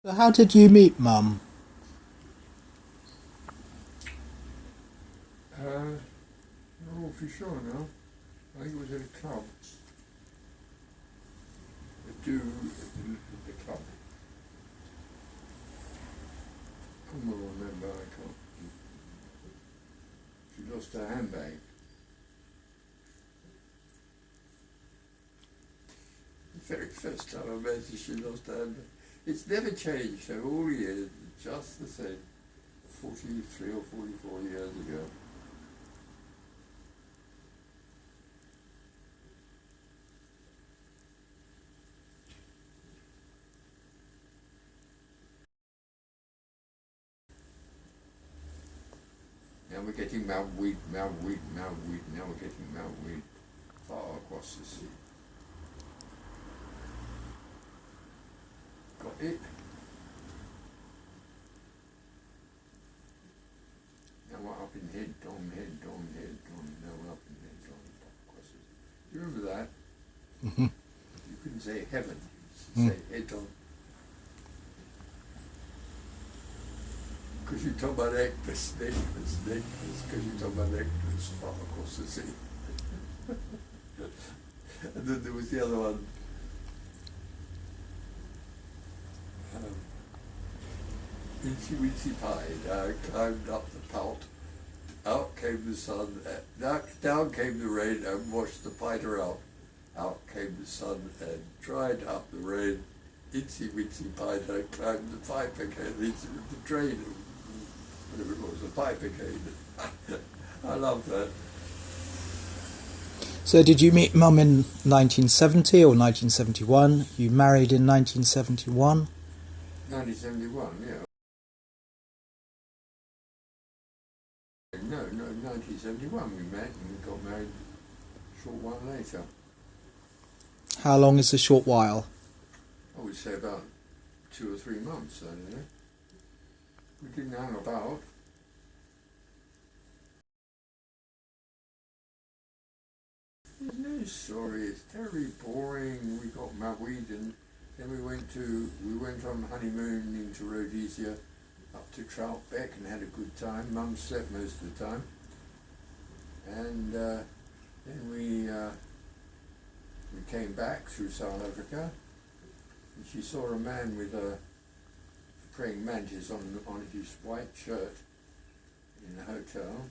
So how did you meet Mum? Not awfully sure now. I think it was at a club. The club. I can't remember, I can't. She lost her handbag. The very first time I met her, she lost her handbag. It's never changed, so all the years, just the same. 43 or 44 years ago. Now we're getting Mountweed. Now we're getting Mountweed far across the sea. Got it? Now we're up in Head Don. Now we're up in Head Don, across the sea. Do you remember that? Hmm. You couldn't say heaven, you say Head Don. Because you talk about necklace, because you talk about necklace far across the sea. And then there was the other one. Incy Wincy Pie, I climbed up the pout, out came the sun, down came the rain and washed the piter out. Out came the sun and dried up the rain. Incy Wincy Pie, I climbed the pipe again into the drain. Whatever it was, the pipe again. I love that. So did you meet Mum in 1970 or 1971? You married in 1971? 1971, yeah. No, 1971 we met and we got married a short while later. How long is a short while? I would say about 2 or 3 months, I don't know. We didn't hang about. There's no story, it's terribly boring. We got married and then we went on honeymoon into Rhodesia, up to Troutbeck and had a good time. Mum slept most of the time. And then we came back through South Africa and she saw a man with a praying mantis on his white shirt in a hotel.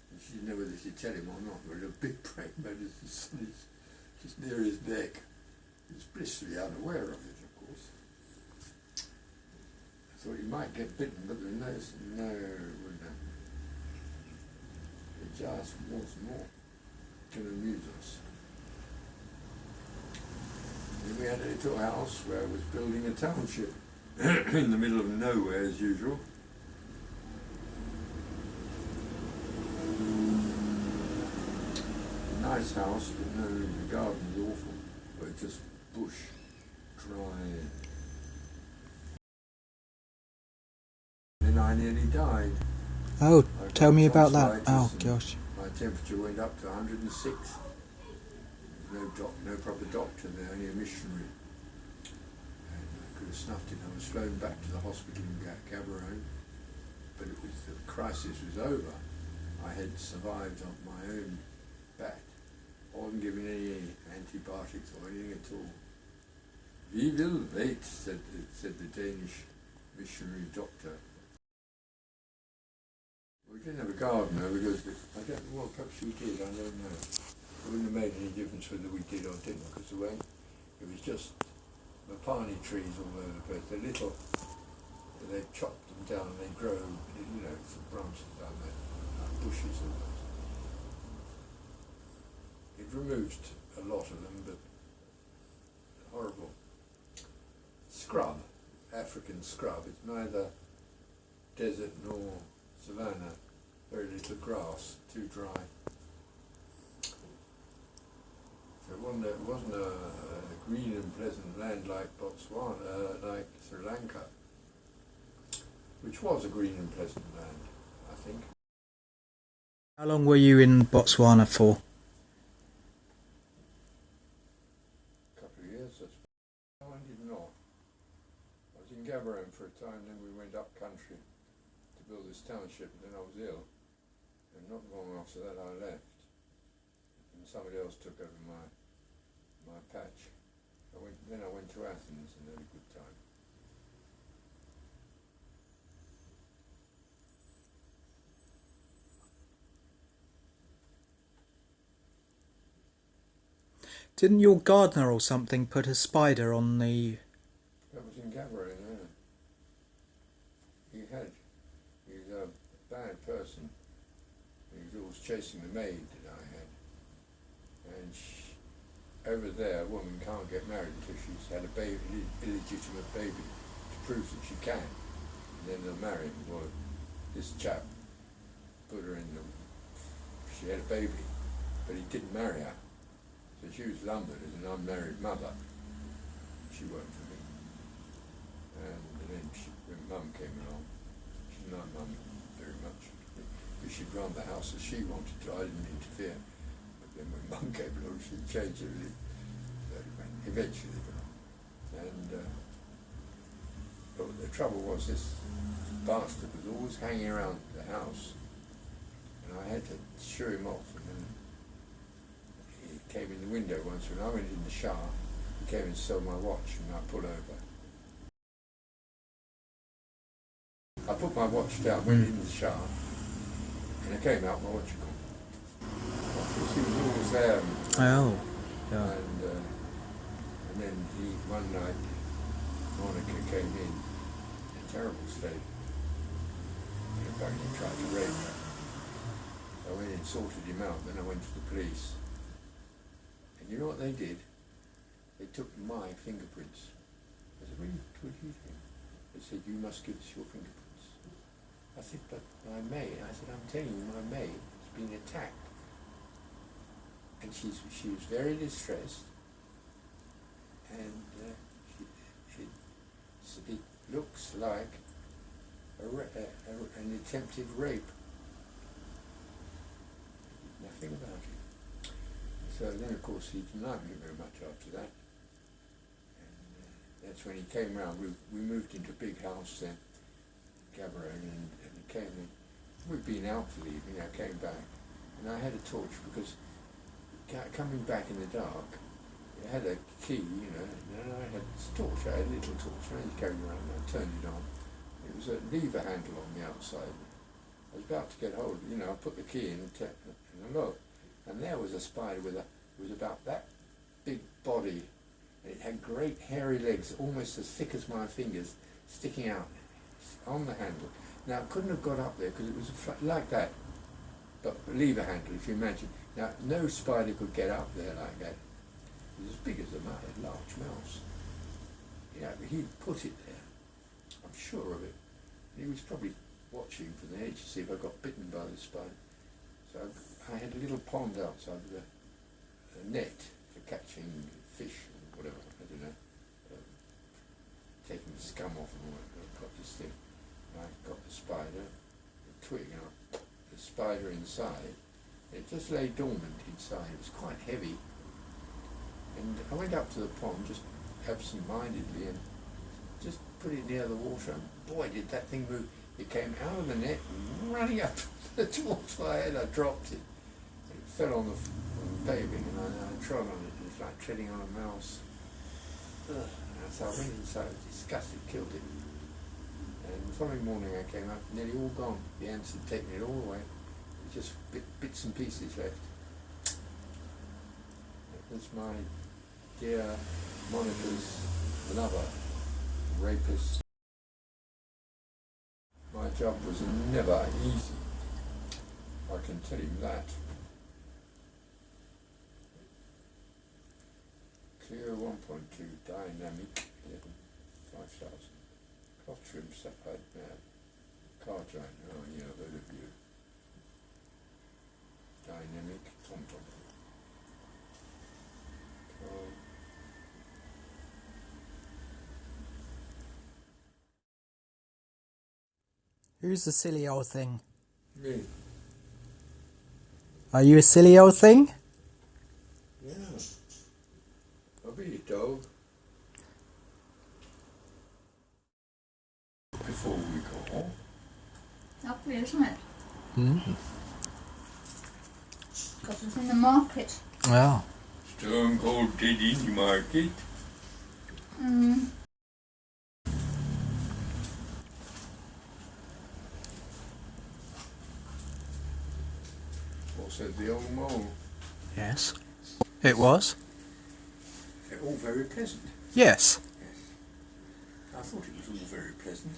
And she didn't know whether she'd tell him or not, but a big praying mantis on his, just near his neck. He was blissfully unaware of it, of course. I thought he might get bitten, but the nurse, no, it wouldn't happen. It just was more to amuse us. Then we had a little house where I was building a township in the middle of nowhere as usual. A nice house, but no, the garden was awful, but just bush, dry. Then I nearly died. Oh, I tell got me about that. tonsillitis Oh, and gosh. my temperature went up to 106. No proper doctor there, only a missionary. And I could have snuffed it. I was flown back to the hospital in Gaborone, but the crisis was over. I had survived on my own bat. I wasn't given any antibiotics or anything at all. "We will wait," said the Danish missionary doctor. We didn't have a garden though, because I don't know, well, perhaps we did, I don't know. It wouldn't have made any difference whether we did or didn't, because it was just mapani trees all over the place. They're little, they chopped them down and they grow, some branches down there, like bushes almost. It removed a lot of them, but horrible. Scrub, African scrub, it's neither desert nor savannah, very little grass, too dry. So it wasn't a green and pleasant land like Botswana, like Sri Lanka, which was a green and pleasant land, I think. How long were you in Botswana for? A couple of years, I suppose. No, I did not. I was was in Gaborone for a time, then we went up country to build this township, and then I was ill. And not long after that I left. And somebody else took over my patch. Then I went to Athens and had a good time. Didn't your gardener or something put a spider on the... That was in Gaborone, yeah. He's a bad person. He was always chasing the maid that I had. And over there, a woman can't get married until she's had a baby, illegitimate baby, to prove that she can. And then they'll marry him. Well, this chap put her in the... She had a baby, but he didn't marry her. So she was lumbered as an unmarried mother. She worked for me. And then when Mum came along, she didn't like Mum very much. Because she'd run the house as she wanted to. I didn't interfere. But then when Mum came along, she changed everything. So eventually they got on. And but the trouble was, this bastard was always hanging around the house. And I had to shoo him off. And then he came in the window once when I went in the shower. He came and stole my watch, and I pulled over. I put my watch down, went in the shower, and I came out, my watch had gone. Because he was always there. Oh, yeah. And then one night, Monica came in a terrible state. And apparently he tried to rape her. I went and sorted him out, then I went to the police. And you know what they did? They took my fingerprints. I said, what do you think? They said, you must give us your fingerprints. I said, but my maid, I said, I'm telling you, my maid has been attacked. And she was very distressed. And it looks like an attempted rape. Nothing about it. So then, of course, he denied me very much after that. And that's when he came round. We moved into a big house then, Gaborone, and he came in. We'd been out for the evening. I came back, and I had a torch because coming back in the dark, it had a key, you know, and I had this torch. I had a little torch, and I carried around, and I turned it on. It was a lever handle on the outside. I was about to get hold of it, you know, I put the key in and I looked, and there was a spider with it was about that big body, and it had great hairy legs, almost as thick as my fingers, sticking out on the handle. Now, it couldn't have got up there because it was like that, but a lever handle, if you imagine. Now, no spider could get up there like that. It was as big as a large mouse. You know, but he'd put it there. I'm sure of it. He was probably watching from the edge to see if I got bitten by the spider. So I had a little pond outside with a net for catching fish or whatever, I don't know. Taking the scum off and all that. I got this thing. I got the spider, the twig out, the spider inside. It just lay dormant inside. It was quite heavy. And I went up to the pond just absent-mindedly and just put it near the water, and boy, did that thing move. It came out of the net and running up towards my head. I dropped it. And it fell on the paving, and I trod on it. It was like treading on a mouse. Ugh. And so I went inside, disgusted, killed it. And the following morning I came up, nearly all gone. The ants had taken it all away. Just bits and pieces left. That was my dear Monica's lover, rapist. My job was never easy, I can tell you that. Clear 1.2, dynamic 11, 5,000. Cloth trim, sapphire mad. Car giant, oh yeah, I've heard of you. Dynamic, tom-tom. Who's the silly old thing? Me. Are you a silly old thing? Yeah. I'll be your dog. before we go. Lovely, isn't it? Mm. Because it's in the market. Yeah. Stone Cold Dead Indie Market. Mm. What said the old mole? Yes. It was? They're all very pleasant. Yes. Yes. I thought it was all very pleasant.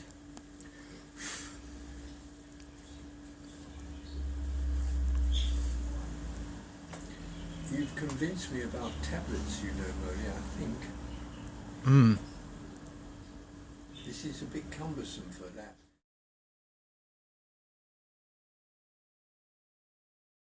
You've convinced me about tablets, you know, Molly, I think. Mm. This is a bit cumbersome for that.